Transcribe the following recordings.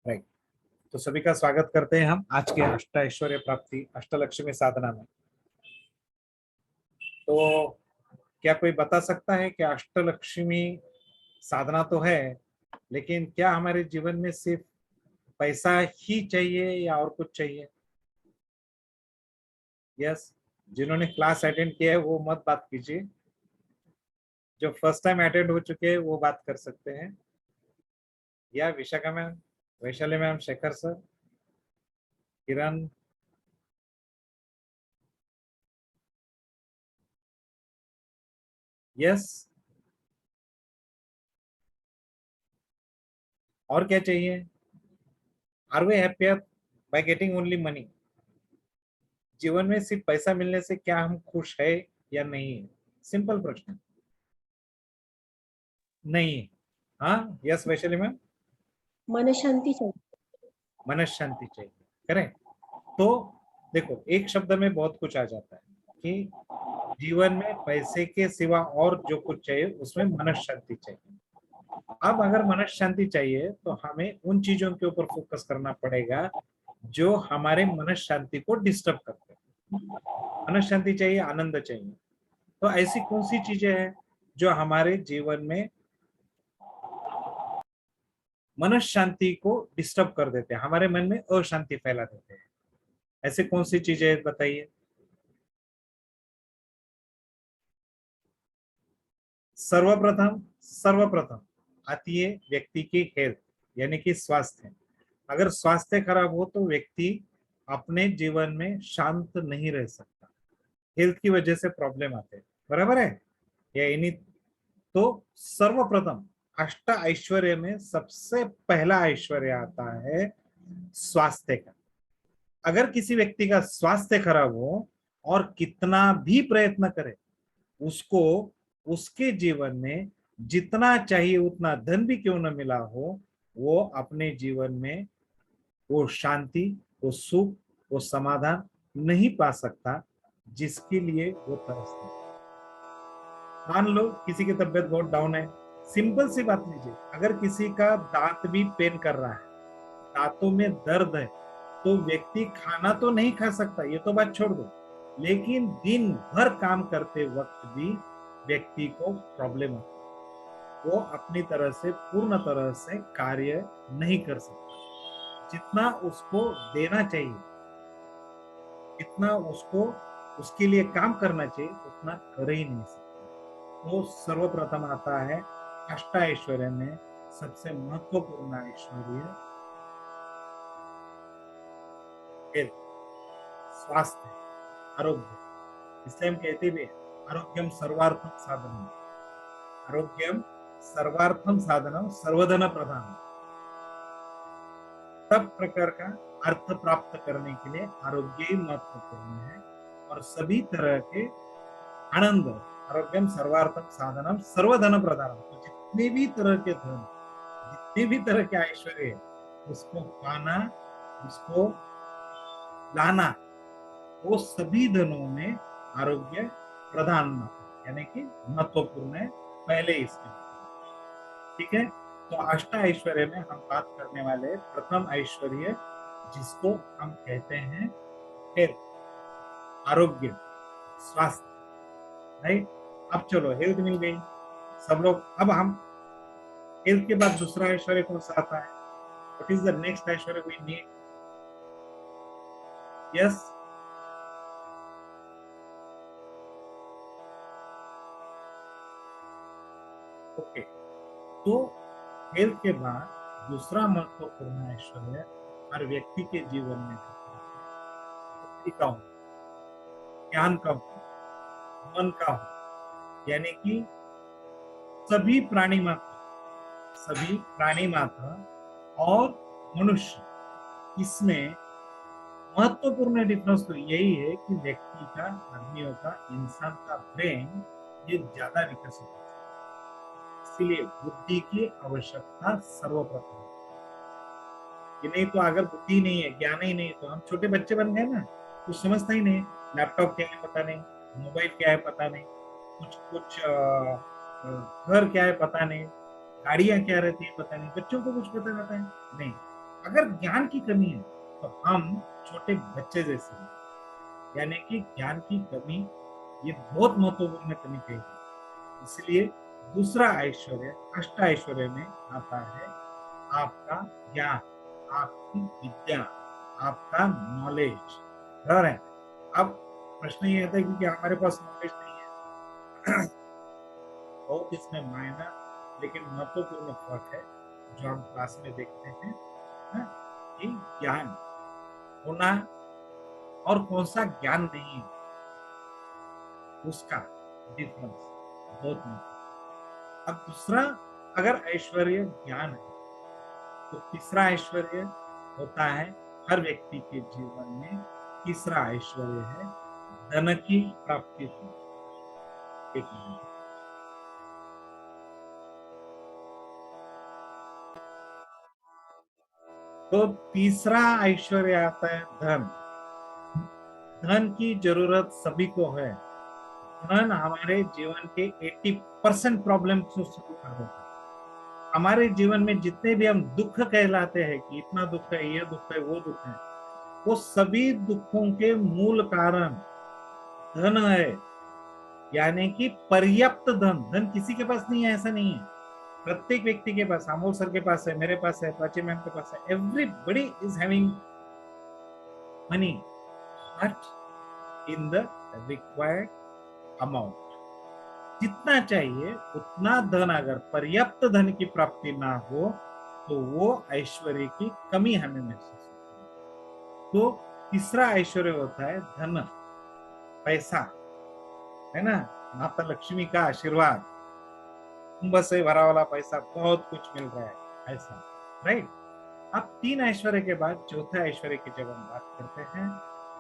Right. तो सभी का स्वागत करते हैं हम आज के अष्ट ऐश्वर्य प्राप्ति अष्टलक्ष्मी साधना में। तो क्या कोई बता सकता है कि अष्टलक्ष्मी साधना तो है, लेकिन क्या हमारे जीवन में सिर्फ पैसा ही चाहिए या और कुछ चाहिए? यस। जिन्होंने क्लास अटेंड किया है वो मत बात कीजिए, जो फर्स्ट टाइम अटेंड हो चुके हैं वो बात कर सकते हैं। या Vishakha ma'am, Vaishali ma'am, Shekhar sir, Kiran. Yes. और क्या चाहिए? Are we happier by getting only money? जीवन में सिर्फ पैसा मिलने से क्या हम खुश है या नहीं है? सिंपल प्रश्न। नहीं है। हाँ, यस वैशाली मैम। मन शांति चाहिए। मन शांति चाहिए। करेक्ट। तो देखो, एक शब्द में बहुत कुछ आ जाता है कि जीवन में पैसे के सिवा और जो कुछ चाहिए उसमें मन शांति चाहिए। अब अगर मन शांति चाहिए तो हमें उन चीजों के ऊपर फोकस करना पड़ेगा जो हमारे मन शांति को डिस्टर्ब करते हैं। मन शांति चाहिए, आनंद चाहिए। तो ऐसी कौन सी चीजें हैं जो हमारे जीवन में मन शांति को डिस्टर्ब कर देते हैं, हमारे मन में अशांति फैला देते हैं? ऐसे कौन सी चीजें बताइए। सर्वप्रथम आती है व्यक्ति की हेल्थ, यानी कि स्वास्थ्य। अगर स्वास्थ्य खराब हो तो व्यक्ति अपने जीवन में शांत नहीं रह सकता। हेल्थ की वजह से प्रॉब्लम आते हैं, बराबर है या इन्हीं? तो सर्वप्रथम अष्ट ऐश्वर्य में सबसे पहला ऐश्वर्य आता है स्वास्थ्य का। अगर किसी व्यक्ति का स्वास्थ्य खराब हो और कितना भी प्रयत्न करे, उसको उसके जीवन में जितना चाहिए उतना धन भी क्यों न मिला हो, वो अपने जीवन में वो शांति, वो सुख, वो समाधान नहीं पा सकता जिसके लिए वो तरसता है। मान लो किसी की तबीयत बहुत डाउन है, सिंपल सी बात लीजिए, अगर किसी का दांत भी पेन कर रहा है, दांतों में दर्द है, तो व्यक्ति खाना तो नहीं खा सकता, ये तो बात छोड़ दो, लेकिन दिन भर काम करते वक्त भी व्यक्ति को प्रॉब्लम होती है। वो अपनी तरह से पूर्ण तरह से कार्य नहीं कर सकता। जितना उसको देना चाहिए, जितना उसको उसके लिए काम करना चाहिए, उतना कर ही नहीं सकता। तो सर्वप्रथम आता है अष्ट ऐश्वर्य में सबसे महत्वपूर्ण ऐश्वर्य हेल्थ, स्वास्थ्य, आरोग्य। इसलिए हम कहते भी हैं आरोग्यम सर्वार्थम साधनम। आरोग्यम सर्वार्थम साधनम सर्वधन प्रधानम। सब प्रकार का अर्थ प्राप्त करने के लिए आरोग्य ही महत्वपूर्ण है। और सभी तरह के आनंद, आरोग्यम सर्वार्थम साधनम सर्वधन प्रधानम। तो जितने भी तरह के धन, जितने भी तरह के ऐश्वर्य है, उसको पाना, उसको लाना, वो सभी धनों में आरोग्य प्रधान यानी कि महत्वपूर्ण है पहले इसके। ठीक है। तो अष्ट ऐश्वर्य में हम बात करने वाले प्रथम ऐश्वर्य जिसको हम कहते हैं हेल्थ, आरोग्य, स्वास्थ्य। राइट। अब चलो, हेल्थ मिल गई सब लोग। अब हम हेल्थ के बाद दूसरा ऐश्वर्य कौन सा आता है? व्हाट इज द नेक्स्ट ऐश्वर्य वी नीड? यस। ओके। तो हेल्थ के बाद दूसरा महत्वपूर्ण ऐश्वर्य हर व्यक्ति के जीवन में बुद्धि का हो, ज्ञान का हो, मन का हो। यानी कि सभी प्राणी मात्र, सभी प्राणी मात्र और मनुष्य, इसमें महत्वपूर्ण डिफरेंस तो यही है कि व्यक्ति का, आदमियों का, इंसान का ब्रेन ये ज्यादा विकसित है। इसलिए बुद्धि की आवश्यकता सर्वप्रथम है। कि नहीं तो अगर बुद्धि नहीं है, ज्ञान ही नहीं, तो हम छोटे बच्चे बन गए ना, कुछ समझता ही नहीं। लैपटॉप क्या है पता नहीं, मोबाइल क्या है पता नहीं, कुछ कुछ घर क्या है पता नहीं, गाड़ियां क्या रहती है पता नहीं, बच्चों को कुछ पता रहता है नहीं। अगर ज्ञान की कमी है तो हम छोटे बच्चे जैसे हैं, यानी कि ज्ञान की कमी ये बहुत महत्वपूर्ण कमी कही है। इसलिए दूसरा ऐश्वर्य अष्ट ऐश्वर्य में आता है आपका ज्ञान, आपकी विद्या, आपका नॉलेज। बराबर है। अब प्रश्न ये आता है कि हमारे पास नॉलेज नहीं है। बहुत इसमें मायना लेकिन महत्वपूर्ण फर्क है जो हम क्लास में देखते हैं ना, कि ज्ञान होना और कौन सा ज्ञान नहीं है, उसका डिफरेंस बहुत नहीं। अब दूसरा, अगर ऐश्वर्य ज्ञान है तो तीसरा ऐश्वर्य होता है हर व्यक्ति के जीवन में। तीसरा ऐश्वर्य है धन की प्राप्ति होना। एक मिनट। तो तीसरा ऐश्वर्य आता है धन। धन की जरूरत सभी को है। धन हमारे जीवन के 80% प्रॉब्लम को शुरू कर देता है। हमारे जीवन में जितने भी हम दुख कहलाते हैं कि इतना दुख है, ये दुख है, वो दुख है, वो सभी दुखों के मूल कारण धन है। यानी कि पर्याप्त धन, धन किसी के पास नहीं है ऐसा नहीं है। प्रत्येक व्यक्ति के पास, अमोल सर के पास है, मेरे पास है, प्राची मैम के पास है, everybody is having money but in the required amount. जितना चाहिए उतना धन, अगर पर्याप्त धन की प्राप्ति ना हो तो वो ऐश्वर्य की कमी हमें महसूस होती है। तो तीसरा ऐश्वर्य होता है धन, पैसा, है ना, माता लक्ष्मी का आशीर्वाद, कुंभ से भरा वाला पैसा, बहुत कुछ मिल रहा है ऐसा, राइट। अब तीन ऐश्वर्य के बाद चौथा ऐश्वर्य की जब हम बात करते हैं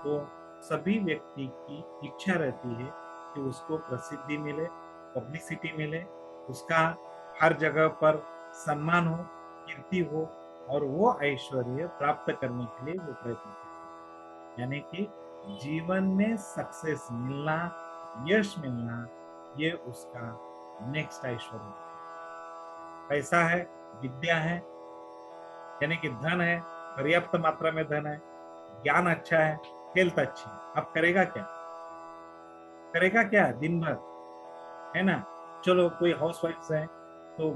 तो सभी व्यक्ति की इच्छा रहती है कि उसको प्रसिद्धि मिले, पब्लिसिटी मिले, उसका हर जगह पर सम्मान हो, कीर्ति हो, और वो ऐश्वर्य प्राप्त करने के लिए वो प्रयत्न करते हैं। यानी कि जीवन में सक्सेस मिलना, यश मिलना, ये उसका नेक्स्ट ऐश्वर्य है। पैसा है, विद्या है, यानी कि धन है, पर्याप्त मात्रा में धन है, ज्ञान अच्छा है, हेल्थ अच्छी है। अब करेगा क्या? करेगा क्या दिन भर, है ना। चलो कोई हाउस वाइफ है तो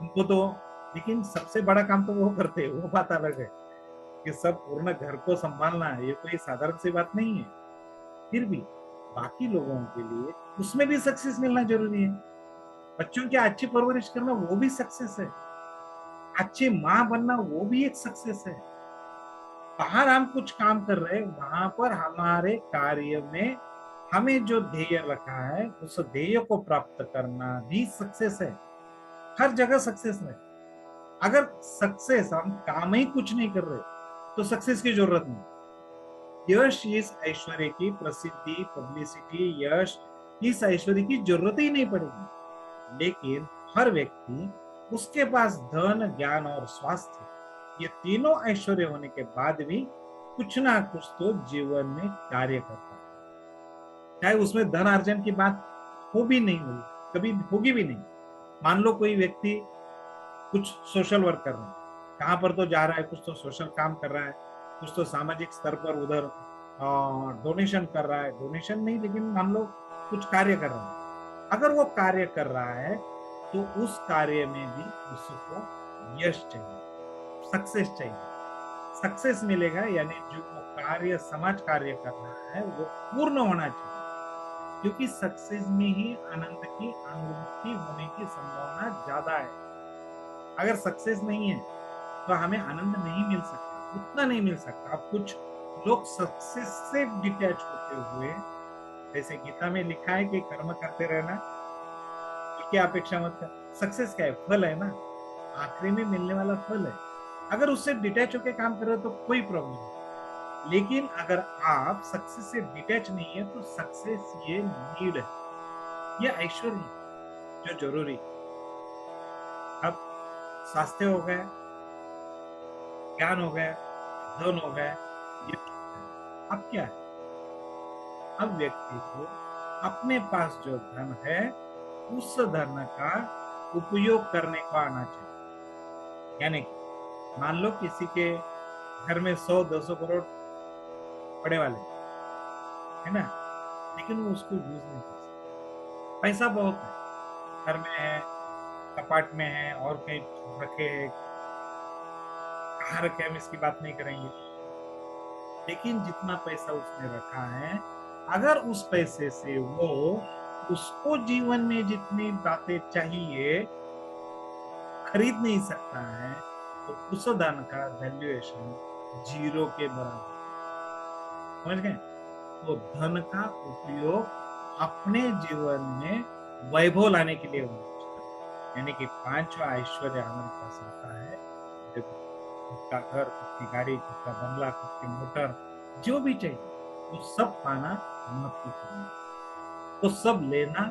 उनको तो, लेकिन सबसे बड़ा काम तो वो करते हैं, वो बात अलग है कि सब पूर्ण घर को संभालना है, ये कोई साधारण सी बात नहीं है। फिर भी बाकी लोगों के लिए उसमें भी सक्सेस मिलना जरूरी है। बच्चों की अच्छी परवरिश करना वो भी सक्सेस है। अच्छी माँ बनना वो भी एक सक्सेस है। बाहर हम कुछ काम कर रहे हैं, वहां पर हमारे कार्य में हमें जो ध्येय रखा है उस ध्येय को प्राप्त करना भी सक्सेस है। हर जगह सक्सेस है। अगर सक्सेस, हम काम ही कुछ नहीं कर रहे तो सक्सेस की जरूरत नहीं। यश इस ऐश्वर्य की, प्रसिद्धि, पब्लिसिटी, यश, इस ऐश्वर्य की जरूरत ही नहीं पड़ेगी। लेकिन हर व्यक्ति, उसके पास धन, ज्ञान और स्वास्थ्य, ये तीनों ऐश्वर्य होने के बाद भी कुछ ना कुछ तो जीवन में कार्य करता है। चाहे उसमें धन अर्जन की बात हो भी नहीं हुई, कभी होगी भी नहीं। मान लो कोई व्यक्ति कुछ सोशल वर्क कर रहा है, कहाँ पर तो जा रहा है, कुछ तो सोशल काम कर रहा है, कुछ तो सामाजिक स्तर पर उधर डोनेशन कर रहा है, डोनेशन नहीं लेकिन मान लो कुछ कार्य कर रहा है। अगर वो कार्य कर रहा है तो उस कार्य में भी उसको यश चाहिए, सक्सेस चाहिए। सक्सेस मिलेगा यानी जो वो कार्य, समाज कार्य कर रहा है, वो पूर्ण होना चाहिए, क्योंकि सक्सेस में ही आनंद की अनुभूति होने की संभावना ज्यादा है। अगर सक्सेस नहीं है तो हमें आनंद नहीं मिल सकता, उतना नहीं मिल सकता। अब कुछ लोग सक्सेस से डिटैच होते हुए, जैसे गीता में लिखा है कि कर्म करते रहना, क्या अपेक्षा मत कर। सक्सेस क्या है? फल है ना, आखिरी में मिलने वाला फल है। अगर उससे डिटैच होकर काम कर रहे हो तो कोई प्रॉब्लम नहीं। लेकिन अगर आप सक्सेस से डिटैच नहीं है तो सक्सेस ये नीड है, ये ऐश्वर्य जो जरूरी। अब स्वास्थ्य हो गया, ज्ञान हो गया, धन हो गया, ये अब क्या है? अब व्यक्ति को अपने पास जो धन है उस धन का उपयोग करने को आना चाहिए। यानी कि मान लो किसी के घर में 100-200 करोड़ पड़े वाले है ना, लेकिन वो उसको यूज नहीं कर सकता। पैसा बहुत है, घर में है, कपाट में है और कहीं रखे है, कहाँ रखे हम इसकी बात नहीं करेंगे, लेकिन जितना पैसा उसने रखा है, अगर उस पैसे से वो उसको जीवन में जितनी बातें चाहिए खरीद नहीं सकता है, तो उस धन का वैल्यूएशन जीरो के बराबर। समझ गए? तो धन का उपयोग अपने जीवन में वैभव लाने के लिए होना चाहिए। यानी कि पांचवा ऐश्वर्य आनंद पास आता है। देखो, खुद का घर, खुद की गाड़ी, खुद का बंगला, खुद की मोटर, जो भी चाहिए वो सब पाना महत्वपूर्ण है। तो सब लेना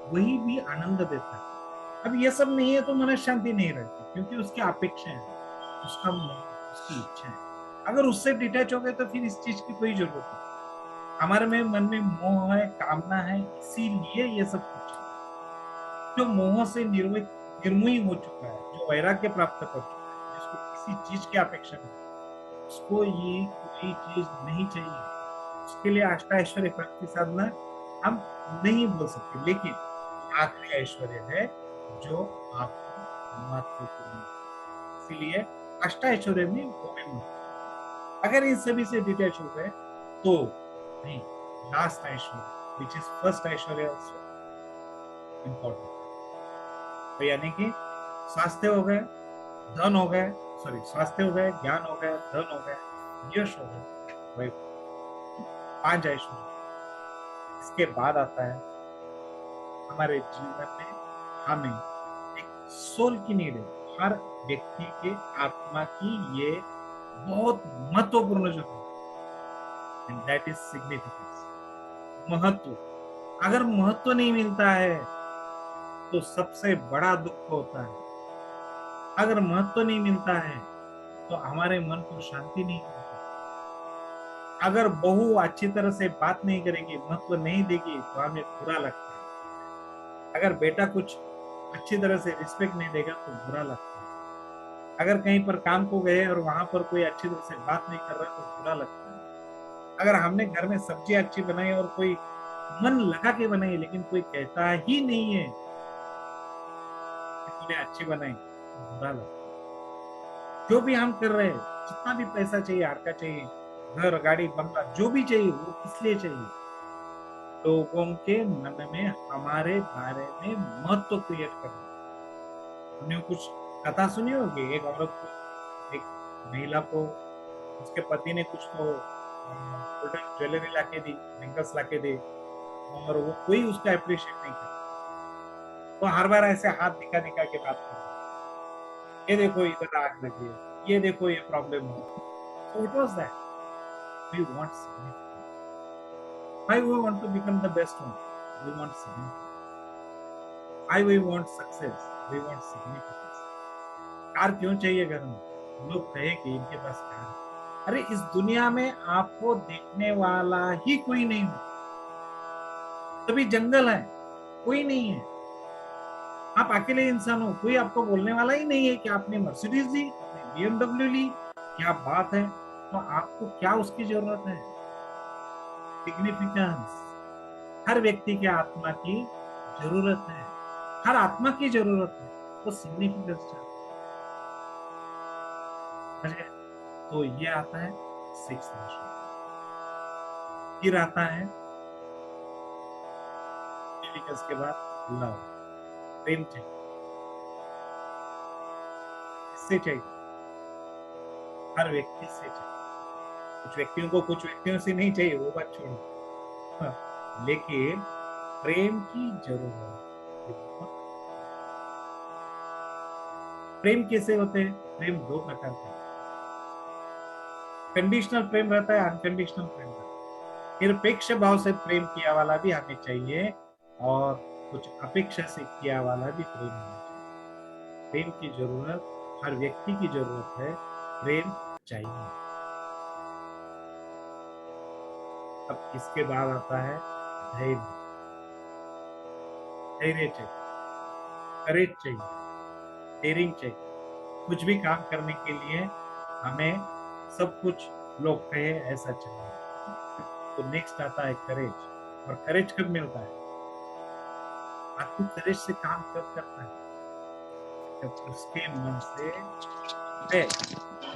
वही भी आनंद देता है। अब ये सब नहीं है तो मन शांति नहीं रहती, क्योंकि उसकी अपेक्षा है, उसका उसकी इच्छा है। अगर उससे डिटैच हो गए तो फिर इस चीज की कोई जरूरत नहीं। हमारे में मन में मोह है, कामना है, इसीलिए ये सब कुछ है। जो मोह से निर्मुही हो चुका है, जो वैराग्य प्राप्त कर चुका है, जिसको किसी चीज की अपेक्षा नहीं, उसको ये कोई चीज नहीं चाहिए। उसके लिए अष्टाऐश्वर्य प्राप्ति साधना हम नहीं बोल सकते, लेकिन आखिरी ऐश्वर्य है जो आपको महत्वपूर्ण है। इसीलिए अष्टाऐश्वर्य में वो भी महत्व। अगर इन सभी से डिटैच हो गए तो नहीं, last Aishwarya which is first Aishwarya also important. तो यानी कि स्वास्थ्य हो गए, धन हो गए, सॉरी स्वास्थ्य हो गए, ज्ञान हो गया, धन हो गया, यश हो गया, वही 5 ऐश्वर्य। इसके बाद आता है हमारे जीवन में हमें एक सोल की नीड है। हर व्यक्ति के आत्मा की ये बहुत महत्वपूर्ण जरूरत है, एंड दैट इज सिग्निफिकेंस, महत्व। अगर महत्व नहीं मिलता है तो सबसे बड़ा दुख होता है। अगर महत्व नहीं मिलता है तो हमारे मन को शांति नहीं मिलती। अगर बहू अच्छी तरह से बात नहीं करेगी, महत्व नहीं देगी, तो हमें बुरा लगता है। अगर बेटा कुछ अच्छी तरह से रिस्पेक्ट नहीं देगा तो बुरा लगता है। अगर कहीं पर काम को गए और वहां पर कोई अच्छी तरह से बात नहीं कर रहा तो बुरा लगता है। अगर हमने घर में सब्जी अच्छी बनाई और कोई मन लगा के बनाई, लेकिन कोई कहता ही नहीं है कि तूने अच्छी बनाई, तो बुरा लगता है। जो भी हम कर रहे हैं, जितना भी पैसा चाहिए, हड़का चाहिए, घर, गाड़ी, बंगला, जो भी चाहिए, वो किस लिए चाहिए? लोगों के मन में हमारे बारे में महत्व क्रिएट करना। हमने कुछ कथा सुनी होगी, एक औरत को, एक महिला को उसके पति ने कुछ तो गोल्डन ज्वेलरी लाके दी, नेकलेस लाके दी, और वो कोई उसका अप्रिशिएट नहीं करता। वो हर बार ऐसे हाथ दिखा दिखा के बात करता है, ये देखो इधर आग लगी है, ये देखो ये प्रॉब्लम है। So what was that? We want significance. Why we want to become the best one? We want significance. Why we want success? We want significance. Car क्यों चाहिए घर में? लोग कहे कि इनके पास कार है। अरे इस दुनिया में आपको देखने वाला ही कोई नहीं है। तभी जंगल है, कोई नहीं है। आप अकेले इंसान हो, कोई आपको बोलने वाला ही नहीं है कि आपने मर्सिडीज ली, आपने बीएमडब्ल्यू ली, क्या बात है। तो आपको क्या उसकी जरूरत है? सिग्निफिकेंस हर व्यक्ति के आत्मा की जरूरत है, हर आत्मा की जरूरत है, वो सिग्निफिकेंस चाहते हैं। तो ये आता है सिक्स नेशन। फिर आता है सिग्निफिकेंस के बाद लव, प्रेम चाहिए। इससे चाहिए, हर व्यक्ति से चाहिए। कुछ व्यक्तियों को कुछ व्यक्तियों से नहीं चाहिए, वो बात छोड़ो। हाँ, लेकिन प्रेम की जरूरत है। प्रेम कैसे होते हैं? प्रेम दो प्रकार के हैं। कंडीशनल प्रेम रहता है, अनकंडीशनल प्रेम रहता है। निरपेक्ष भाव से प्रेम किया वाला भी हमें चाहिए, और कुछ अपेक्षा से किया वाला भी प्रेम होना चाहिए। प्रेम की जरूरत हर व्यक्ति की जरूरत है, प्रेम चाहिए। अब इसके बाद आता है धैर्य। धैर्य चाहिए, करेज चाहिए, डेयरिंग चाहिए, कुछ भी काम करने के लिए हमें सब कुछ लोग कहे ऐसा चाहिए। तो नेक्स्ट आता है करेज। और करेज कब मिलता है? आदमी करेज से काम कब करता है? जब उसके मन से भय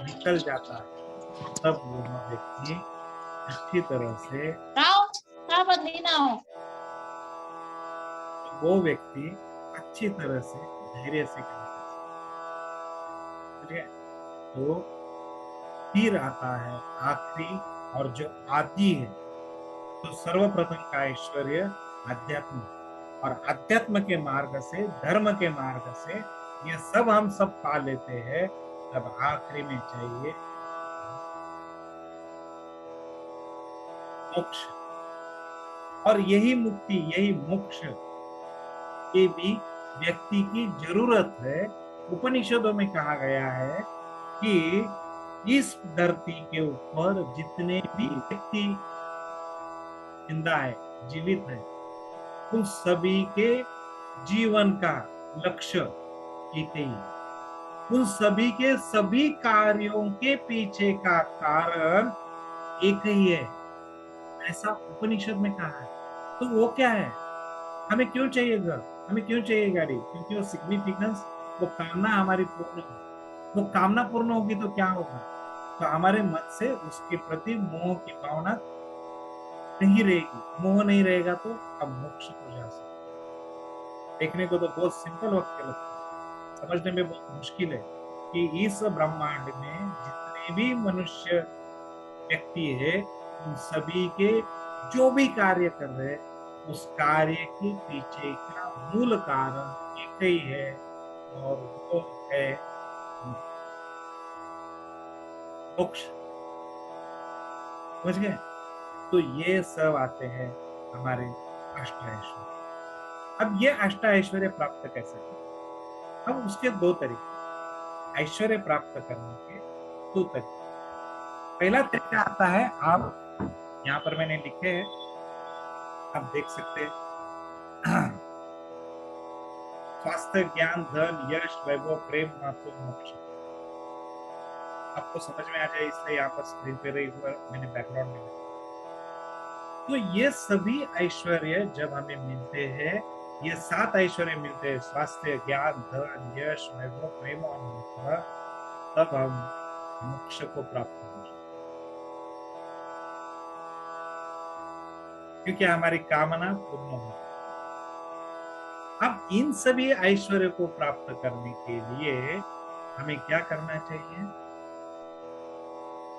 निकल जाता है, तब वो व्यक्ति अच्छी तरह से Rau, dapat linaw. वो व्यक्ति अच्छी तरह से धैर्य से काम कर सकता है। ठीक है? तो फिर आता है आखिरी और जो आदि है, तो सर्वप्रथम का ऐश्वर्य अध्यात्म, और अध्यात्म के मार्ग से, धर्म के मार्ग से ये हम सब पा लेते हैं। तब आखिरी में चाहिए मोक्ष, और यही मुक्ति, यही मोक्ष ये भी व्यक्ति की जरूरत है। उपनिषदों में कहा गया है कि इस धरती के ऊपर जितने भी व्यक्ति जिंदा है, जीवित है, उन सभी के जीवन का लक्ष्य एक ही है। उन सभी के सभी कार्यों के पीछे का कारण एक ही है, ऐसा उपनिषद में कहा है। तो वो क्या है? हमें क्यों चाहिए घर, हमें क्यों चाहिए गाड़ी? क्योंकि वो सिग्निफिकेंस, वो कामना हमारी पूर्ण हो। वो कामना पूर्ण होगी तो क्या होगा? तो हमारे मन से उसके प्रति मोह की भावना नहीं रहेगी। मोह नहीं रहेगा तो हम मोक्ष को जा सकते। देखने को तो बहुत सिंपल वाक्य लगता है, समझने में बहुत मुश्किल है कि इस ब्रह्मांड में जितने भी मनुष्य व्यक्ति है, उन सभी के जो भी कार्य कर रहे हैं, उस कार्य के पीछे का मूल कारण एक ही है, और वो है मोक्ष। समझ गए? तो ये सब आते हैं हमारे अष्टाऐश्वर्य। अब ये अष्टाऐश्वर्य प्राप्त कैसे करें? अब उसके दो तरीके, ऐश्वर्य प्राप्त करने के दो तरीके। पहला तरीका आता है, आप यहाँ पर मैंने लिखे हैं, आप देख सकते हैं। स्वास्थ्य, ज्ञान, धन, यश, वैभव, प्रेम, महत्व, मोक्ष। आपको समझ में आ जाए इसलिए यहाँ पर स्क्रीन पे रही हुआ मैंने बैकग्राउंड में लिखा। तो ये सभी ऐश्वर्य जब हमें मिलते हैं, ये 7 ऐश्वर्य मिलते हैं, स्वास्थ्य, ज्ञान, धन, यश, वैभव, प्रेम और महत्व, तब हम मोक्ष को प्राप्त होंगे। क्योंकि हमारी कामना पूर्ण हो। अब इन सभी ऐश्वर्य को प्राप्त करने के लिए हमें क्या करना चाहिए?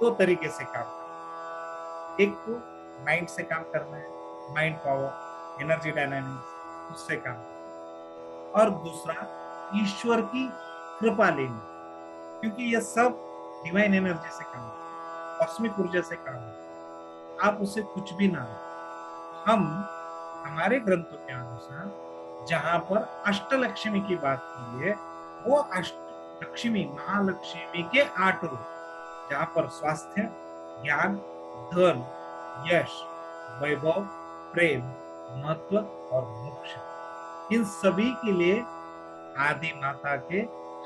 दो तरीके से काम करना। एक तो माइंड से काम करना है, माइंड पावर, एनर्जी डायनामिक्स, उससे काम करना। और दूसरा ईश्वर की कृपा लेनी, क्योंकि ये सब डिवाइन एनर्जी से काम करता है, कॉस्मिक ऊर्जा से काम करता है। आप उसे कुछ भी ना लो। हम हमारे ग्रंथों के अनुसार जहां पर अष्टलक्ष्मी की बात की है, वो अष्टलक्ष्मी, महालक्ष्मी के 8 रूप, जहां पर स्वास्थ्य, ज्ञान, धन, यश, वैभव, प्रेम, महत्व और मोक्ष, इन सभी के लिए आदि माता के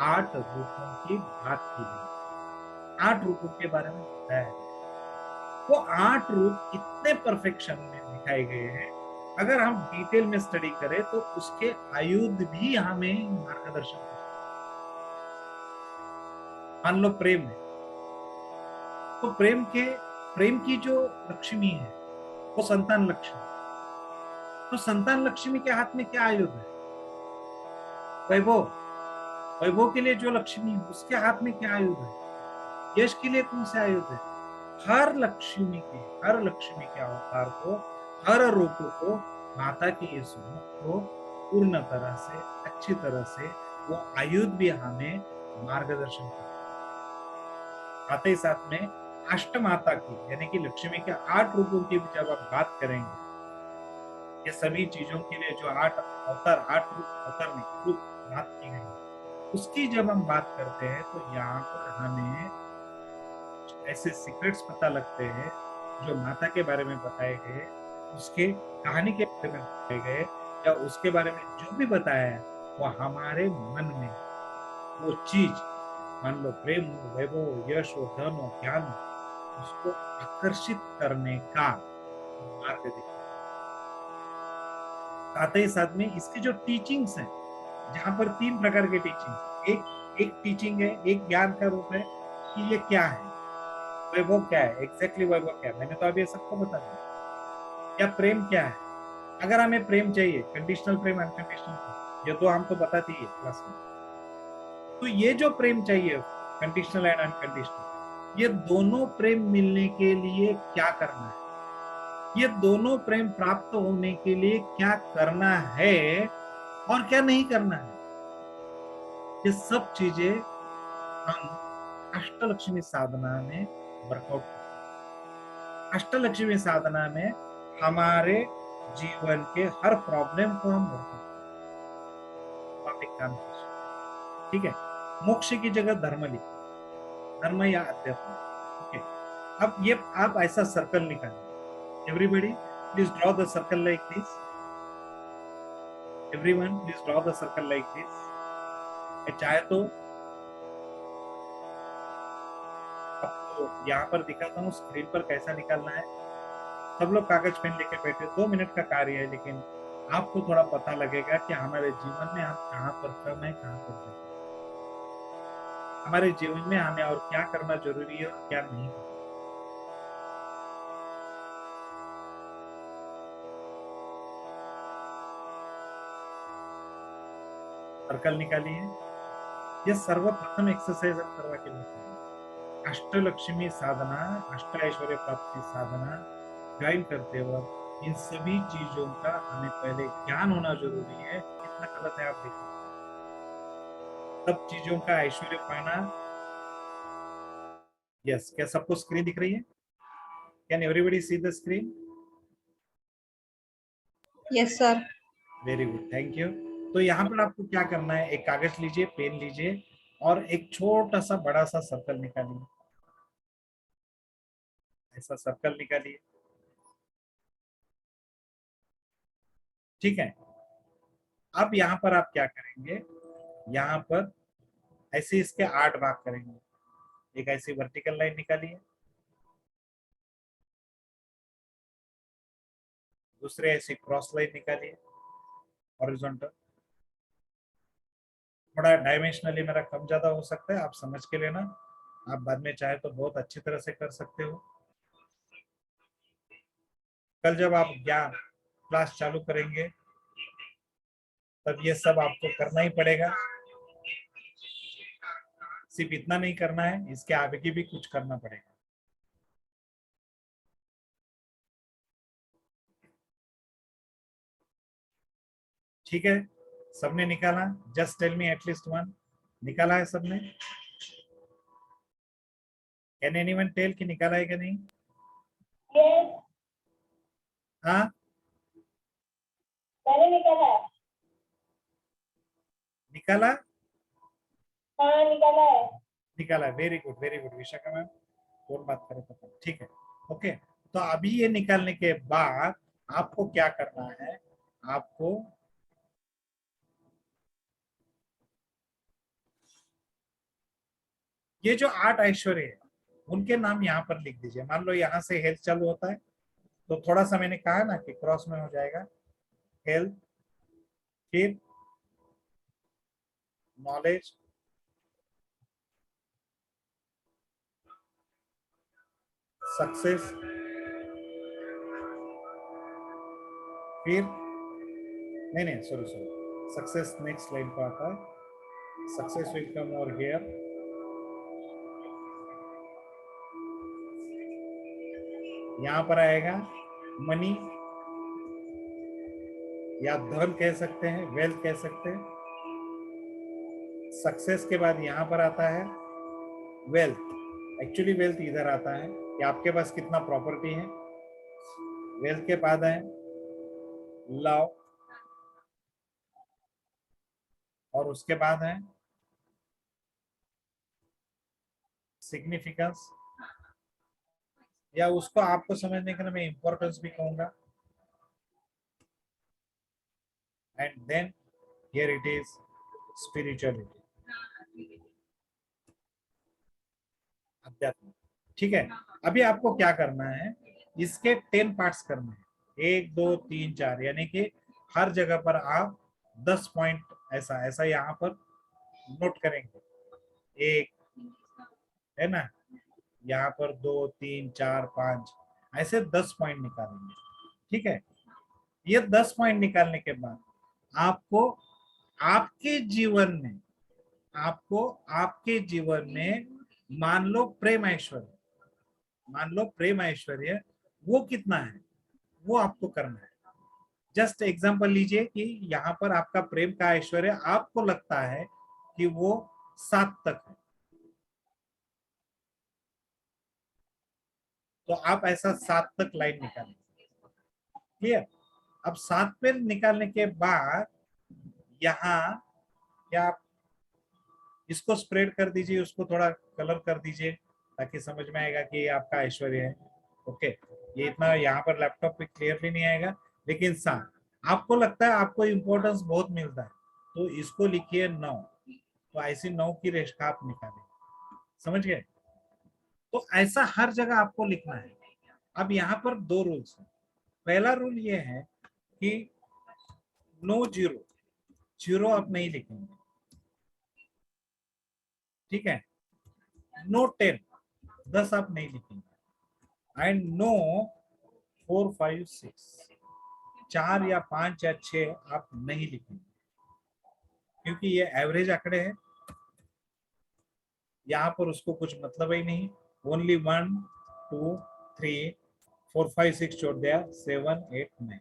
8 रूपों की बात की गई। 8 रूपों के बारे में बताया गया। वो 8 रूप इतने परफेक्शन में दिखाए गए हैं, अगर हम डिटेल में स्टडी करें तो उसके आयुध भी हमें मार्गदर्शन करते हैं। मान लो प्रेम है, तो प्रेम की जो लक्ष्मी है वो संतान लक्ष्मी। तो संतान लक्ष्मी के हाथ में क्या आयुध है? वैभव। वैभव के लिए जो लक्ष्मी है उसके हाथ में क्या आयुध है? यश के लिए कौन से आयुध है? हर लक्ष्मी के अवतार को, हर रूप को, माता के इस रूप को पूर्ण तरह से, अच्छी तरह से वो आयुध भी हमें मार्गदर्शन करते हैं। साथ ही साथ में अष्ट माता की, यानी कि लक्ष्मी के 8 रूपों की भी जब आप बात करेंगे, ये सभी चीजों के लिए जो 8 अवतार, 8 रूप बात की गई, उसकी जब हम बात करते हैं तो यहाँ पर हमें ऐसे सीक्रेट्स पता लगते हैं जो माता के बारे में बताए गए, उसके कहानी के बारे में बताए गए, या उसके बारे में जो भी बताया है, वो हमारे मन में वो चीज मान लो प्रेम हो, वैभव हो, यश हो, धन हो, ज्ञान हो, उसको आकर्षित करने का मार्ग दिखाता है। साथ ही साथ में इसकी जो टीचिंग्स हैं, जहां पर 3 प्रकार के टीचिंग्स, एक टीचिंग है, एक ज्ञान का रूप है कि ये क्या है, वैभव क्या है, एग्जैक्टली वैभव क्या है, मैंने तो अभी सबको बता दिया। या प्रेम क्या है, अगर हमें प्रेम चाहिए, कंडीशनल प्रेम, अनकंडीशनल प्रेम, ये तो हमको बताती है क्लास में। तो ये जो प्रेम चाहिए, कंडीशनल एंड अनकंडीशनल, ये दोनों प्रेम मिलने के लिए क्या करना है, ये दोनों प्रेम प्राप्त होने के लिए क्या करना है और क्या नहीं करना है, ये सब चीजें हम अष्टलक्ष्मी साधना में वर्कआउट करते हैं। अष्टलक्ष्मी साधना में हमारे जीवन के हर प्रॉब्लम को हम वर्कआउट करते हैं। आप एक काम कीजिए, ठीक है, मोक्ष की जगह धर्म लिखिए, धर्म या अध्यात्म, ओके। अब ये आप ऐसा सर्कल निकालिए, everybody please draw the circle like this, everyone please draw the circle like this. चाहे तो आपको यहाँ पर दिखाता हूँ स्क्रीन पर कैसा निकालना है। सब लोग कागज पेन लेके बैठे, 2 मिनट का कार्य है, लेकिन आपको थोड़ा पता लगेगा कि हमारे जीवन में हम कहाँ पर कम है, कहाँ पर ज्यादा, हमारे जीवन में हमें और क्या करना जरूरी है और क्या नहीं करना। सर्कल निकालिए। ये सर्वप्रथम एक्सरसाइज हम करवा के लेते हैं। अष्टलक्ष्मी साधना, अष्ट ऐश्वर्य प्राप्ति साधना ज्वाइन करते वक्त इन सभी चीजों का हमें पहले ज्ञान होना जरूरी है। कितना गलत है आप देखिए, सब चीजों का ऐश्वर्य पाना। यस, क्या सबको स्क्रीन दिख रही है? Can everybody see the screen? Yes, sir. Very good, thank you. तो यहाँ पर आपको क्या करना है, एक कागज लीजिए, पेन लीजिए और एक छोटा सा बड़ा सा सर्कल निकालिए, ऐसा सर्कल निकालिए, ठीक है। अब यहाँ पर आप क्या करेंगे, यहाँ पर ऐसे इसके 8 भाग करेंगे। एक ऐसी वर्टिकल लाइन निकालिए, दूसरे ऐसी क्रॉस लाइन निकालिए, हॉरिजॉन्टल। थोड़ा डायमेंशनली मेरा कम ज्यादा हो सकता है, आप समझ के लेना, आप बाद में चाहे तो बहुत अच्छी तरह से कर सकते हो। कल जब आप ज्ञान क्लास चालू करेंगे तब ये सब आपको करना ही पड़ेगा। सिर्फ इतना नहीं करना है, इसके आगे भी कुछ करना पड़ेगा। ठीक है, सबने निकाला? Just tell me at least one. निकाला है सबने? कैन एनीवन टेल कि निकाला है कि नहीं? Yes, हाँ, मैंने निकाला है। निकाला? हाँ, निकाला है। निकाला, very good, very good Vishakha ma'am. कौन बात करे तो ठीक है, ओके। तो अभी ये निकालने के बाद आपको क्या करना है, आपको ये जो 8 ऐश्वर्य है उनके नाम यहाँ पर लिख दीजिए। मान लो यहाँ से हेल्थ चालू होता है, तो थोड़ा सा मैंने कहा ना कि क्रॉस में हो जाएगा हेल्थ, फिर नॉलेज, सक्सेस, फिर नहीं नहीं sorry sorry, success next line पर आता है। Success will come over here, यहाँ पर आएगा मनी या धन कह सकते हैं, वेल्थ कह सकते हैं। सक्सेस के बाद यहाँ पर आता है वेल्थ। एक्चुअली वेल्थ इधर आता है कि आपके पास कितना प्रॉपर्टी है। वेल्थ के बाद है लव, और उसके बाद है सिग्निफिकेंस, या उसको आपको समझने के लिए मैं इंपॉर्टेंस भी कहूंगा। And then here it is spirituality. Definitely. ठीक है, अभी आपको क्या करना है, इसके 10 पार्ट्स करने हैं, 1 2 3 4, यानी कि हर जगह पर आप 10 पॉइंट ऐसा ऐसा यहाँ पर नोट करेंगे। एक है ना, यहाँ पर 2 3 4 5 ऐसे 10 पॉइंट निकालेंगे। ठीक है, ये 10 पॉइंट निकालने के बाद आपको आपके जीवन में, आपको आपके जीवन में मान लो प्रेम ऐश्वर्य, मान लो प्रेम ऐश्वर्य वो कितना है, वो आपको करना है। जस्ट एग्जांपल लीजिए कि यहाँ पर आपका प्रेम का ऐश्वर्य आपको लगता है कि वो 7 तक है, तो आप ऐसा 7 तक लाइन निकालेंगे। क्लियर? अब 7 पे निकालने के बाद यहाँ क्या आप इसको स्प्रेड कर दीजिए, उसको थोड़ा कलर कर दीजिए ताकि समझ में आएगा कि ये आपका ऐश्वर्य है। ओके, ये इतना यहाँ पर लैपटॉप पे क्लियरली नहीं आएगा, लेकिन साथ आपको लगता है आपको इंपॉर्टेंस बहुत मिलता है, तो इसको लिखिए 9, तो ऐसी 9 की रेखा आप निकालें। समझ गए? तो ऐसा हर जगह आपको लिखना है। अब यहाँ पर 2 रूल्स हैं। पहला रूल ये है कि नो जीरो, जीरो आप नहीं लिखेंगे। ठीक है, नो 10, 10 आप नहीं लिखेंगे। एंड नो 4 5 6, 4 या 5 या 6 आप नहीं लिखेंगे, क्योंकि ये एवरेज आंकड़े हैं, यहाँ पर उसको कुछ मतलब ही नहीं। ओनली 1 2 3 4 5 6 छोड़ दिया, 7 8 9,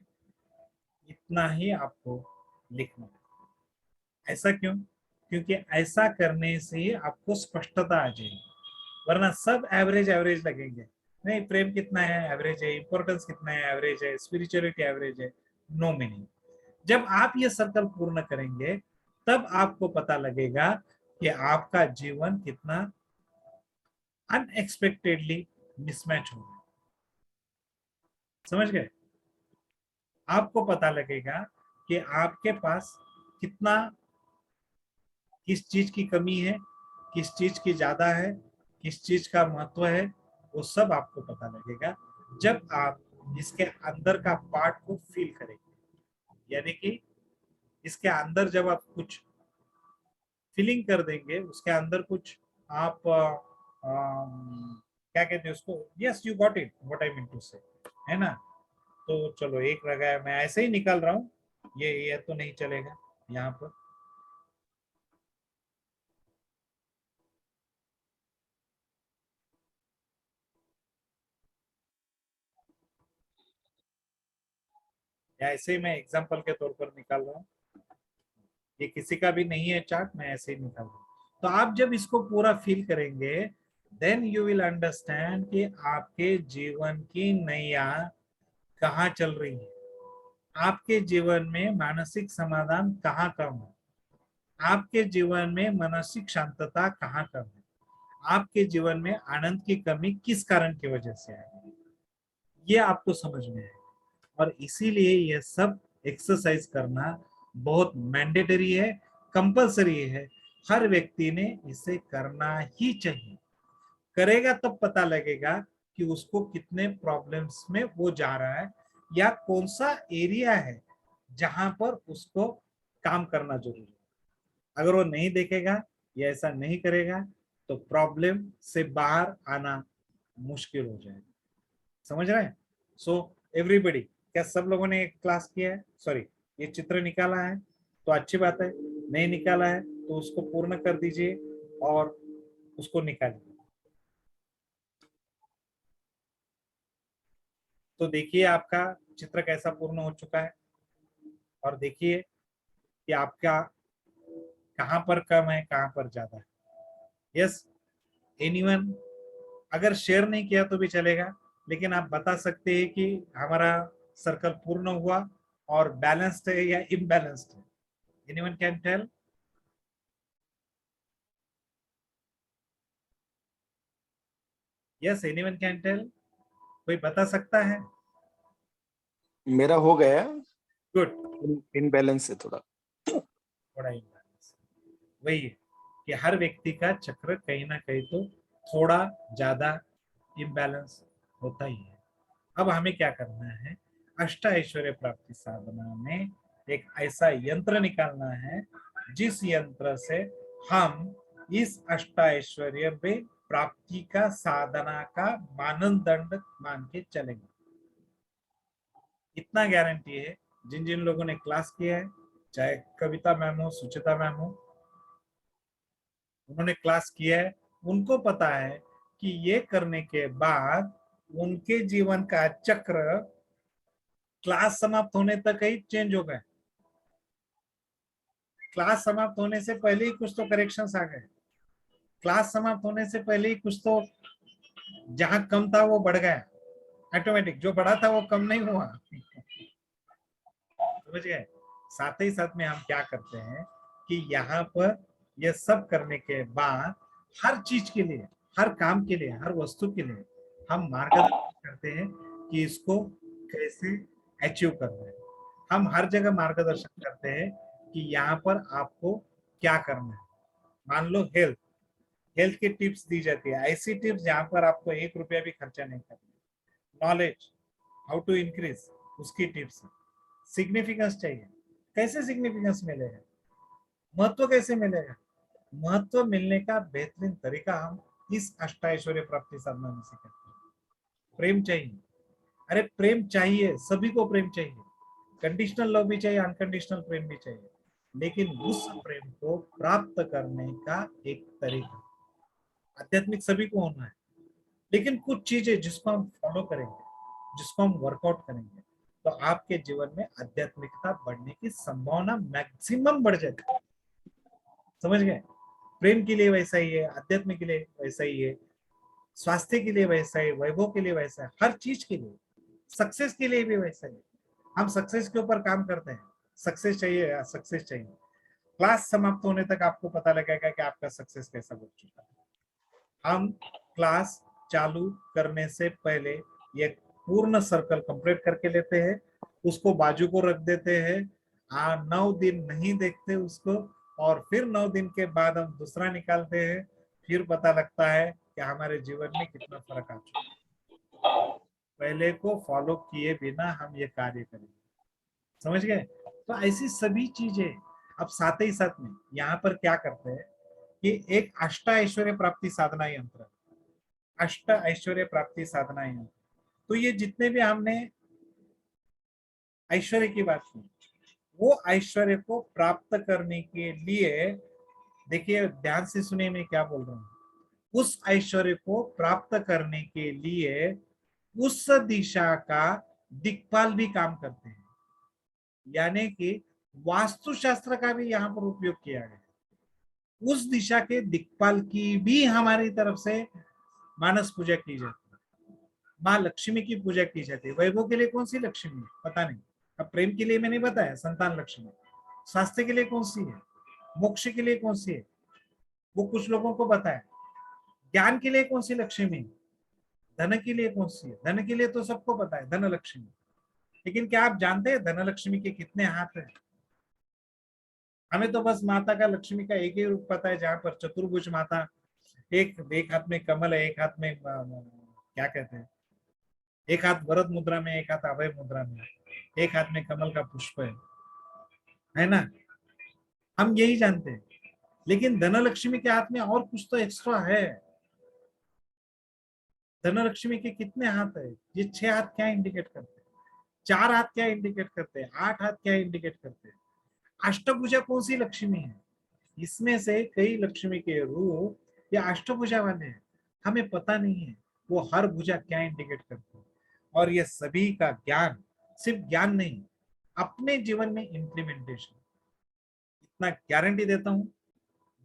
इतना ही आपको लिखना है। ऐसा क्यों? क्योंकि ऐसा करने से ही आपको स्पष्टता आ जाएगी, वरना सब एवरेज एवरेज लगेंगे। नहीं, प्रेम कितना है, एवरेज है, इंपॉर्टेंस कितना है, एवरेज है, स्पिरिचुअलिटी एवरेज है, नो मीनिंग। जब आप ये सर्कल पूर्ण करेंगे तब आपको पता लगेगा कि आपका जीवन कितना अनएक्सपेक्टेडली मिसमैच हो गया। समझ गए? आपको पता लगेगा कि आपके पास कितना, किस चीज की कमी है, किस चीज की ज्यादा है, किस चीज का महत्व है, वो सब आपको पता लगेगा जब आप इसके अंदर का पार्ट को फील करेंगे। यानी कि इसके अंदर जब आप कुछ फीलिंग कर देंगे, उसके अंदर कुछ आप क्या कहते हैं उसको, yes you got it what I mean to say, है ना। तो चलो एक रहा है, मैं ऐसे ही निकाल रहा हूँ, ये तो नहीं चलेगा यहाँ पर। या ऐसे ही मैं एग्जांपल के तौर पर निकाल रहा हूँ, ये किसी का भी नहीं है चार्ट, मैं ऐसे ही निकाल रहा हूँ। तो आप जब इसको पूरा फील करेंगे देन यू विल अंडरस्टैंड कि आपके जीवन की नैया कहाँ चल रही है, आपके जीवन में मानसिक समाधान कहाँ कम है, आपके जीवन में मानसिक शांतता कहाँ कम है, आपके जीवन में आनंद की कमी किस कारण की वजह से है, ये आपको समझ में है। और इसीलिए यह सब एक्सरसाइज करना बहुत मैंडेटरी है, कंपलसरी है। हर व्यक्ति ने इसे करना ही चाहिए। करेगा तब पता लगेगा कि उसको कितने प्रॉब्लम्स में वो जा रहा है, या कौन सा एरिया है जहां पर उसको काम करना जरूरी है। अगर वो नहीं देखेगा या ऐसा नहीं करेगा तो प्रॉब्लम से बाहर आना मुश्किल हो जाएगा। समझ रहे हैं? सो एवरीबडी, क्या सब लोगों ने एक क्लास किया है, सॉरी ये चित्र निकाला है तो अच्छी बात है, नहीं निकाला है तो उसको पूर्ण कर दीजिए और उसको निकालिए। तो देखिए आपका चित्र कैसा पूर्ण हो चुका है, और देखिए कि आपका कहां पर कम है, कहां पर ज्यादा है। यस, एनीवन, अगर शेयर नहीं किया तो भी चलेगा, लेकिन आप बता सकते हैं कि हमारा सर्कल पूर्ण हुआ और बैलेंस्ड है या इम्बैलेंस्ड है। Anyone can tell? Yes, anyone can tell? कोई बता सकता है? मेरा हो गया, गुड, इनबैलेंस है थोड़ा। थोड़ा इम्बैलेंस। वही है कि हर व्यक्ति का चक्र कहीं ना कहीं तो थोड़ा ज्यादा इम्बैलेंस होता ही है। अब हमें क्या करना है, अष्ट ऐश्वर्य प्राप्ति साधना में एक ऐसा यंत्र निकालना है जिस यंत्र से हम इस अष्ट ऐश्वर्य में प्राप्ति का साधना का मानदंड मान के चलेंगे। इतना गारंटी है, जिन जिन लोगों ने क्लास किया है, चाहे कविता मैम हो, सुचिता मैम हो, उन्होंने क्लास किया है, उनको पता है कि ये करने के बाद उनके जीवन का चक्र क्लास समाप्त होने तक ही चेंज हो गए। क्लास समाप्त होने से पहले ही कुछ तो करेक्शंस आ गए, क्लास समाप्त होने से पहले ही कुछ तो जहां कम था वो बढ़ गया, ऑटोमेटिक जो बढ़ा था वो कम नहीं हुआ। समझ गए? साथ ही साथ में हम क्या करते हैं कि यहाँ पर ये सब करने के बाद हर चीज के लिए, हर काम के लिए, हर वस्तु के लिए हम मार्गदर्शन करते हैं कि इसको कैसे अचीव करना है। हम हर जगह मार्गदर्शन करते हैं कि यहाँ पर आपको क्या करना है। मान लो हेल्थ, हेल्थ की टिप्स दी जाती है, ऐसी टिप्स जहाँ पर आपको 1 रुपया भी खर्चा नहीं करना। नॉलेज हाउ टू इंक्रीज, उसकी टिप्स। सिग्निफिकेंस चाहिए, कैसे सिग्निफिकेंस मिलेगा, महत्व कैसे मिलेगा, महत्व मिलने का बेहतरीन तरीका हम इस अष्टाऐश्वर्य प्राप्ति साधना में सीखते हैं। प्रेम चाहिए, अरे प्रेम चाहिए, सभी को प्रेम चाहिए, कंडीशनल लव भी चाहिए, अनकंडीशनल प्रेम भी चाहिए, लेकिन उस प्रेम को प्राप्त करने का एक तरीका आध्यात्मिक सभी को होना है। लेकिन कुछ चीजें जिसको हम फॉलो करेंगे, जिसको हम वर्कआउट करेंगे, तो आपके जीवन में आध्यात्मिकता बढ़ने की संभावना मैक्सिमम बढ़ जाती है। समझ गए? प्रेम के लिए वैसा ही है, अध्यात्म के लिए वैसा ही है, स्वास्थ्य के लिए वैसा है, वैभव के लिए वैसा है, हर चीज के लिए, सक्सेस के लिए भी वैसा ही है। हम सक्सेस के ऊपर काम करते हैं, सक्सेस चाहिए, सक्सेस चाहिए। क्लास समाप्त होने तक आपको पता लगेगा कि आपका सक्सेस कैसा हो चुका है। हम क्लास चालू करने से पहले ये पूर्ण सर्कल कंप्लीट करके लेते हैं, उसको बाजू को रख देते हैं, 9 दिन नहीं देखते उसको, और फिर 9 दिन के बाद हम दूसरा निकालते हैं, फिर पता लगता है कि हमारे जीवन में कितना फर्क आ चुका है। पहले को फॉलो किए बिना हम ये कार्य करेंगे। समझ गए? तो ऐसी सभी चीजें। अब साथ ही साथ में यहाँ पर क्या करते हैं कि एक अष्ट ऐश्वर्य प्राप्ति साधना यंत्र, अष्ट ऐश्वर्य प्राप्ति साधना यंत्र, तो ये जितने भी हमने ऐश्वर्य की बात की, वो ऐश्वर्य को प्राप्त करने के लिए, देखिए ध्यान से सुनिए मैं क्या बोल रहा हूँ, उस ऐश्वर्य को प्राप्त करने के लिए उस दिशा का दिक्पाल भी काम करते हैं। यानी कि वास्तुशास्त्र का भी यहाँ पर उपयोग किया गया, उस दिशा के दिक्पाल की भी हमारी तरफ से मानस पूजा की जाती है। माँ लक्ष्मी की पूजा की जाती है। वैभव के लिए कौन सी लक्ष्मी है पता नहीं, अब प्रेम के लिए मैंने बताया संतान लक्ष्मी, स्वास्थ्य के लिए कौन सी है, मोक्ष के लिए कौन सी है, वो कुछ लोगों को बताया। ज्ञान के लिए कौन सी लक्ष्मी है, धन के लिए कौन सी है, धन के लिए तो सबको पता है धन लक्ष्मी, लेकिन क्या आप जानते हैं धन लक्ष्मी के कितने हाथ हैं? हमें तो बस माता का, लक्ष्मी का एक ही रूप पता है, जहां पर चतुर्भुज माता, एक हाथ में कमल है, एक हाथ में क्या कहते हैं, एक हाथ वरद मुद्रा में, एक हाथ अभय मुद्रा में, एक हाथ में कमल का पुष्प है ना? हम यही जानते हैं, लेकिन धनलक्ष्मी के हाथ में और कुछ तो एक्स्ट्रा है। धनलक्ष्मी के कितने हाथ है? ये 6 हाथ क्या इंडिकेट करते हैं, 4 हाथ क्या इंडिकेट करते हैं, 8 हाथ क्या इंडिकेट करते हैं, अष्टभुजा कौन सी लक्ष्मी है? इसमें से कई लक्ष्मी के रूप या अष्टभुजा वाले हैं, हमें पता नहीं है वो हर भुजा क्या इंडिकेट करती है। और ये सभी का ज्ञान, सिर्फ ज्ञान नहीं, अपने जीवन में इम्प्लीमेंटेशन। इतना गारंटी देता हूं,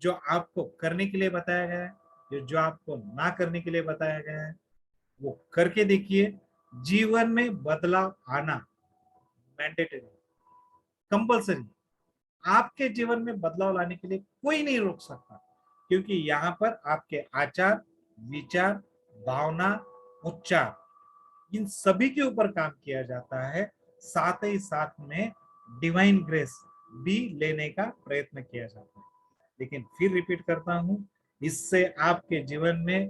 जो आपको करने के लिए बताया गया है, जो आपको ना करने के लिए बताया गया है, वो करके देखिए, जीवन में बदलाव आना मैंडेटरी, कंपल्सरी। आपके जीवन में बदलाव लाने के लिए कोई नहीं रोक सकता, क्योंकि यहाँ पर आपके आचार, विचार, भावना, उच्चार, इन सभी के ऊपर काम किया जाता है। साथ ही साथ में डिवाइन ग्रेस भी लेने का प्रयत्न किया जाता है। लेकिन फिर रिपीट करता हूं, इससे आपके जीवन में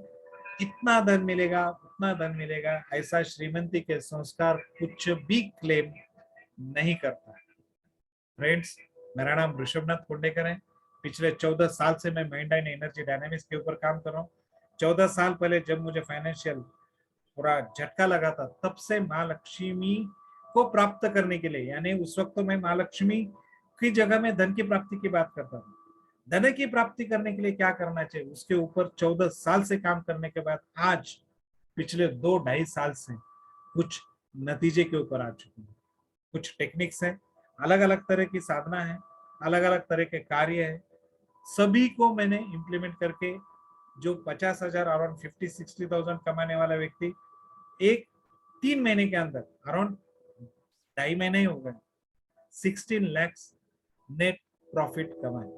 इतना धन मिलेगा, उतना धन मिलेगा, ऐसा श्रीमंती के संस्कार कुछ भी क्लेम नहीं करता है। फ्रेंड्स, मेरा नाम ऋषभनाथ कोंडेकर है। पिछले 14 साल से मैं माइंड एंड एनर्जी डायनामिक्स के ऊपर काम कर रहा हूँ। 14 साल पहले जब मुझे फाइनेंशियल पूरा झटका लगा था, तब से माँ लक्ष्मी को प्राप्त करने के लिए, यानी उस वक्त तो मैं माँ लक्ष्मी की जगह में धन की प्राप्ति की बात करता था। धन की प्राप्ति करने के लिए क्या करना चाहिए, उसके ऊपर 14 साल से काम करने के बाद आज पिछले 2-2.5 साल से कुछ नतीजे के ऊपर आ चुके हैं। कुछ टेक्निक्स है, अलग अलग तरह की साधना है, अलग अलग तरह के कार्य है, सभी को मैंने इम्प्लीमेंट करके जो 50,000 अराउंड 50-60,000 कमाने वाला व्यक्ति एक 3 महीने के अंदर, अराउंड 2.5 महीने ही हो गए, 16 लाख नेट प्रॉफिट कमाए।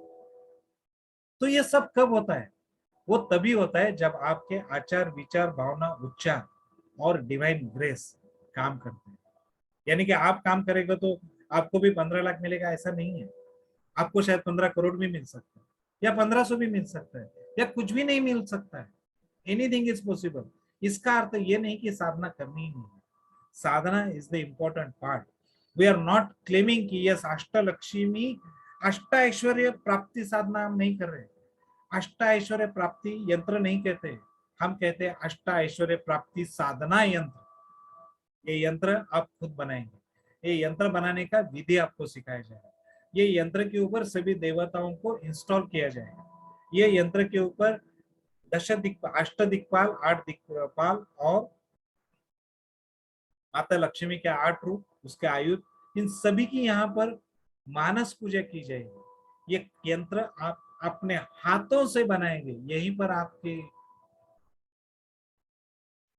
तो ये सब कब होता है? वो तभी होता है जब आपके आचार, विचार, भावना, उच्चार और डिवाइन ग्रेस काम करते हैं। यानी कि आप काम करेंगे तो आपको भी 15 लाख मिलेगा, ऐसा नहीं है। आपको शायद 15 करोड़ भी मिल सकता है, या 1500 भी मिल सकता है, या कुछ भी नहीं मिल सकता है। Anything is possible. इसका अर्थ ये नहीं कि साधना करनी ही नहीं है। Sadhana is the important part. We are not claiming कि यस अष्टलक्ष्मी अष्ट ऐश्वर्य प्राप्ति साधना हम नहीं कर रहे। अष्ट ऐश्वर्य प्राप्ति यंत्र नहीं कहते, हम कहते हैं अष्ट ऐश्वर्य प्राप्ति साधना यंत्र। ये यंत्र आप खुद बनाएंगे। ये यंत्र बनाने का विधि आपको सिखाया जाएगा। ये यंत्र के ऊपर सभी देवताओं को इंस्टॉल किया जाएगा। ये यंत्र के ऊपर अष्ट दिक्पाल, 8 दिक्पाल और माता लक्ष्मी के 8 रूप, उसके आयुध, इन सभी की यहाँ पर मानस पूजा की जाएगी। ये यंत्र आप अपने हाथों से बनाएंगे, यहीं पर आपके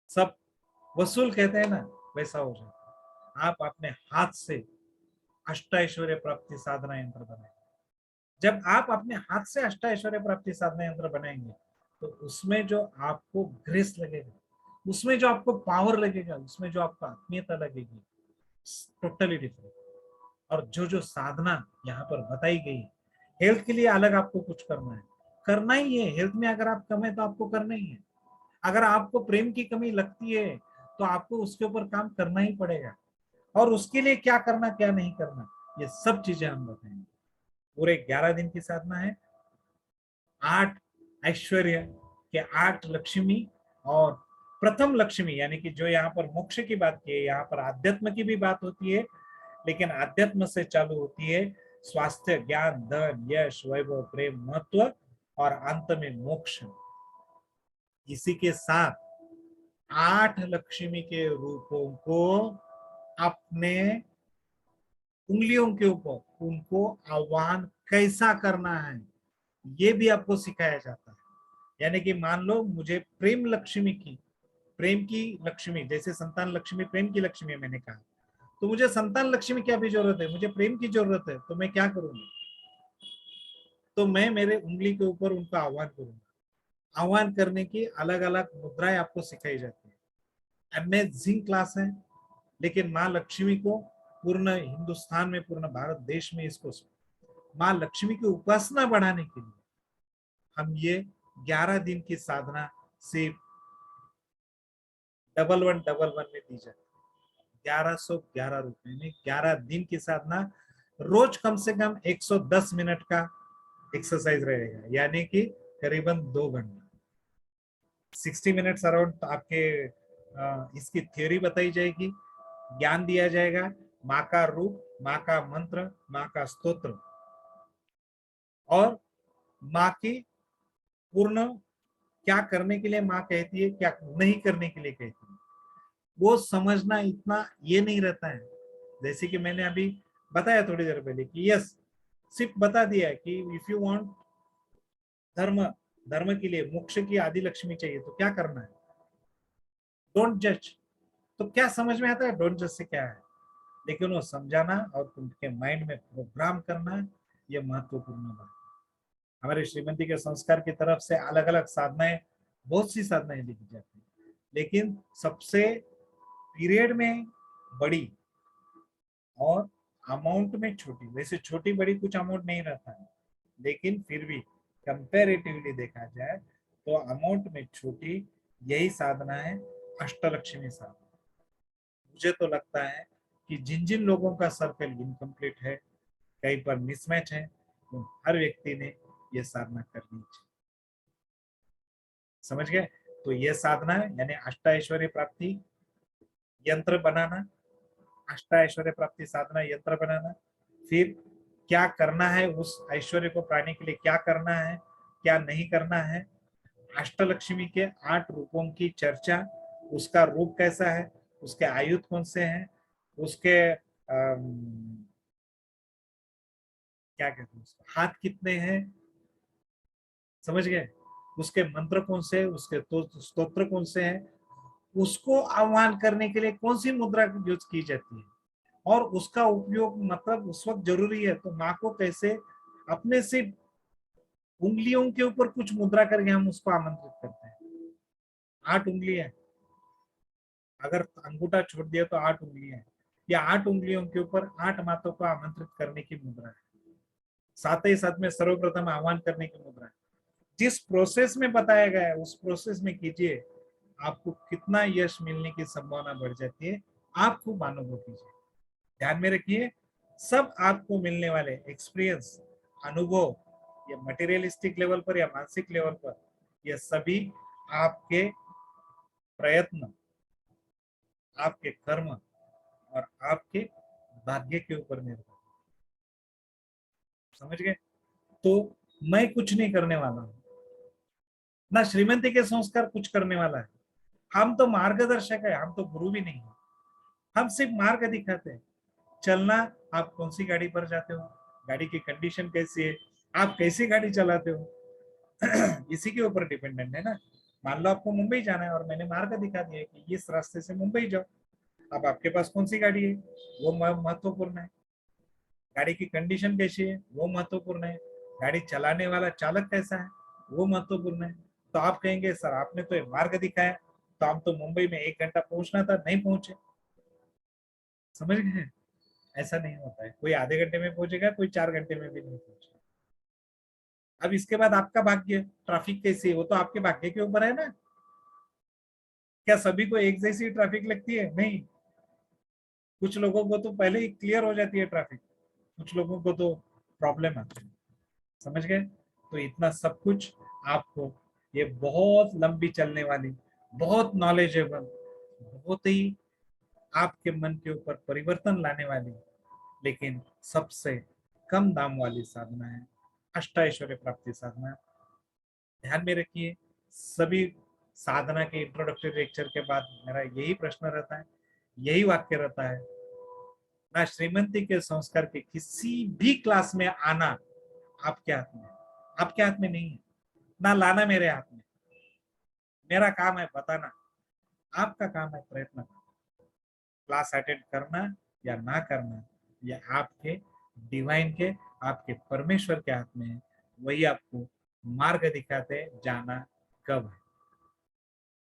सब वसूल कहते हैं ना, वैसा हो जाए। आप अपने हाथ से अष्टैश्वर्य प्राप्ति साधना यंत्र बनाएंगे। जब आप अपने हाथ से अष्टैश्वर्य प्राप्ति साधना यंत्र बनाएंगे तो उसमें जो आपको ग्रेस लगेगा, उसमें जो आपको पावर लगेगा, उसमें जो आपको आत्मीयता लगेगी, टोटली डिफरेंट। और जो साधना यहाँ पर बताई गई, हेल्थ के लिए अलग आपको कुछ करना ही है। हेल्थ में अगर आप कम है तो आपको करना ही है। अगर आपको प्रेम की कमी लगती है तो आपको उसके ऊपर काम करना ही पड़ेगा। और उसके लिए क्या करना, क्या नहीं करना, ये सब चीजें हम बताएंगे। पूरे 11 दिन की साधना है। 8 ऐश्वर्य के 8 लक्ष्मी, और प्रथम लक्ष्मी यानी कि जो यहाँ पर मोक्ष की बात की है, यहाँ पर आध्यात्म की भी बात होती है, लेकिन आध्यात्म से चालू होती है स्वास्थ्य, ज्ञान, धन, यश, वैभव, प्रेम, महत्व और अंत में मोक्ष। इसी के साथ 8 लक्ष्मी के रूपों को अपने उंगलियों के ऊपर उनको आह्वान कैसा करना है, ये भी आपको सिखाया जाता है। यानी कि मान लो मुझे प्रेम लक्ष्मी की, प्रेम की लक्ष्मी, जैसे संतान लक्ष्मी प्रेम की लक्ष्मी है मैंने कहा, तो मुझे संतान लक्ष्मी की अभी जरूरत है, मुझे प्रेम की जरूरत है, तो मैं क्या करूंगा? तो मैं मेरे उंगली के ऊपर उनका आह्वान करूंगा। आह्वान करने की अलग अलग मुद्राएं आपको सिखाई जाती है। अमेजिंग क्लास है। लेकिन माँ लक्ष्मी को पूर्ण हिंदुस्तान में, पूर्ण भारत देश में इसको माँ लक्ष्मी की उपासना बढ़ाने के लिए हम ये 11 दिन की साधना सिर्फ 1111 में दी जाती है। 1111 रुपए में 11 दिन की साधना, रोज कम से कम 110 मिनट का एक्सरसाइज रहेगा, यानी कि करीबन 2 घंटा। 60 मिनट्स अराउंड आपके इसकी थ्योरी बताई जाएगी, ज्ञान दिया जाएगा, माँ का रूप, माँ का मंत्र, माँ का स्तोत्र और माँ की पूर्ण क्या करने के लिए माँ कहती है, क्या नहीं करने के लिए कहती है, वो समझना इतना ये नहीं रहता है। जैसे कि मैंने अभी बताया थोड़ी देर पहले कि यस, सिर्फ बता दिया कि इफ यू वांट धर्म के लिए मोक्ष की आदि लक्ष्मी चाहिए तो क्या करना है, डोंट जज। तो क्या समझ में आता है डोंट जज से क्या है, लेकिन वो समझाना और उनके माइंड में प्रोग्राम करना, ये महत्वपूर्ण बात। हमारे श्रीमती के संस्कार की तरफ से अलग अलग साधनाएं, बहुत सी साधनाएं लिखी जाती है, लेकिन सबसे पीरियड में बड़ी और अमाउंट में छोटी, वैसे छोटी बड़ी कुछ अमाउंट नहीं रहता है, लेकिन फिर भी कंपैरेटिवली देखा जाए तो अमाउंट में छोटी यही साधना है अष्टलक्ष्मी साधना। मुझे तो लगता है कि जिन जिन लोगों का सर्कल इनकम्प्लीट है, कहीं पर मिसमैच है, उन हर व्यक्ति ने ये साधना करनी चाहिए। समझ गए? तो ये साधना है यानी अष्टैश्वर्य प्राप्ति यंत्र बनाना, अष्टैश्वर्य प्राप्ति साधना यंत्र बनाना। फिर क्या करना है, उस ऐश्वर्य को पाने के लिए क्या करना है, क्या नहीं करना है। अष्टलक्ष्मी के 8 रूपों की चर्चा, उसका रूप कैसा है, उसके आयुध कौन से हैं, उसके क्या कहते हैं, हाथ कितने हैं, समझ गए, उसके मंत्र कौन से, उसके स्तोत्र कौन से हैं, उसको आह्वान करने के लिए कौन सी मुद्रा यूज की जाती है, और उसका उपयोग मतलब उस वक्त जरूरी है तो माँ को कैसे अपने से उंगलियों के ऊपर कुछ मुद्रा करके हम उसको आमंत्रित करते हैं। 8 उंगलियां, अगर अंगूठा छोड़ दिया तो 8 उंगलियां, या 8 उंगलियों के ऊपर 8 मातों को आमंत्रित करने की मुद्रा है। साथ ही साथ में सर्वप्रथम आह्वान करने की मुद्रा है। जिस प्रोसेस में बताया गया है उस प्रोसेस में कीजिए, आपको कितना यश मिलने की संभावना बढ़ जाती है, आप खूब अनुभव कीजिए। ध्यान में रखिए, सब आपको मिलने वाले एक्सपीरियंस, अनुभव, ये मटेरियलिस्टिक लेवल पर या मानसिक लेवल पर, ये सभी आपके प्रयत्न, आपके कर्म और आपके भाग्य के ऊपर निर्भर। समझ गए? तो मैं कुछ नहीं करने वाला हूं, ना श्रीमंती के संस्कार कुछ करने वाला है। हम तो मार्गदर्शक है, हम तो गुरु भी नहीं है, हम सिर्फ मार्ग दिखाते हैं। चलना, आप कौन सी गाड़ी पर जाते हो, गाड़ी की कंडीशन कैसी है, आप कैसी गाड़ी चलाते हो, इसी के ऊपर डिपेंडेंट है ना। मान लो आपको मुंबई जाना है और मैंने मार्ग दिखा दिया कि इस रास्ते से मुंबई जाओ, अब आपके पास कौन सी गाड़ी है वो महत्वपूर्ण है, गाड़ी की कंडीशन कैसी है वो महत्वपूर्ण है, गाड़ी चलाने वाला चालक कैसा है वो महत्वपूर्ण है। तो आप कहेंगे सर आपने तो मार्ग दिखाया, तो हम तो मुंबई में 1 घंटा पहुंचना था, नहीं पहुंचे। समझ गए? ऐसा नहीं होता है, कोई आधे घंटे में पहुंचेगा, कोई 4 घंटे में भी नहीं पहुंचेगा। अब इसके बाद आपका भाग्य, ट्रैफिक कैसी है वो तो आपके भाग्य के ऊपर है ना। क्या सभी को एक जैसी ट्रैफिक लगती है? नहीं, कुछ लोगों को तो पहले ही क्लियर हो जाती है ट्रैफिक, कुछ लोगों को तो प्रॉब्लम आती है। समझ गए? तो इतना सब कुछ आपको, ये बहुत लंबी चलने वाली, बहुत नॉलेजेबल, बहुत ही आपके मन के ऊपर परिवर्तन लाने वाली, लेकिन सबसे कम दाम वाली साधना है अष्टैश्वर्य प्राप्ति साधना। ध्यान में रखिए, सभी साधना के इंट्रोडक्टरी लेक्चर के बाद मेरा यही प्रश्न रहता है, यही वाक्य रहता है, ना श्रीमंती के संस्कार के किसी भी क्लास में आना आपके हाथ में, आपके हाथ में नहीं है, ना लाना मेरे हाथ में। मेरा काम है बताना, आपका काम है प्रयत्न करना। क्लास अटेंड करना या ना करना, ये आपके डिवाइन के, आपके परमेश्वर के हाथ में है। वही आपको मार्ग दिखाते जाना कब है।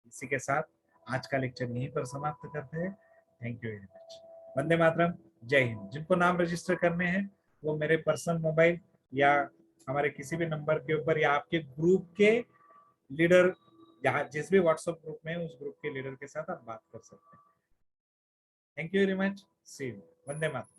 इसी के साथ आज का लेक्चर यहीं पर समाप्त करते हैं। Thank you very much. वंदे मातरम, जय हिंद। जिनको नाम रजिस्टर करने हैं वो मेरे पर्सनल मोबाइल या हमारे किसी भी नंबर के ऊपर या आपके ग्रुप के लीडर, जहाँ जिस भी व्हाट्सएप ग्रुप में उस ग्रुप के लीडर के साथ आप बात कर सकते हैं। Thank you very much, see you. Vande Mataram.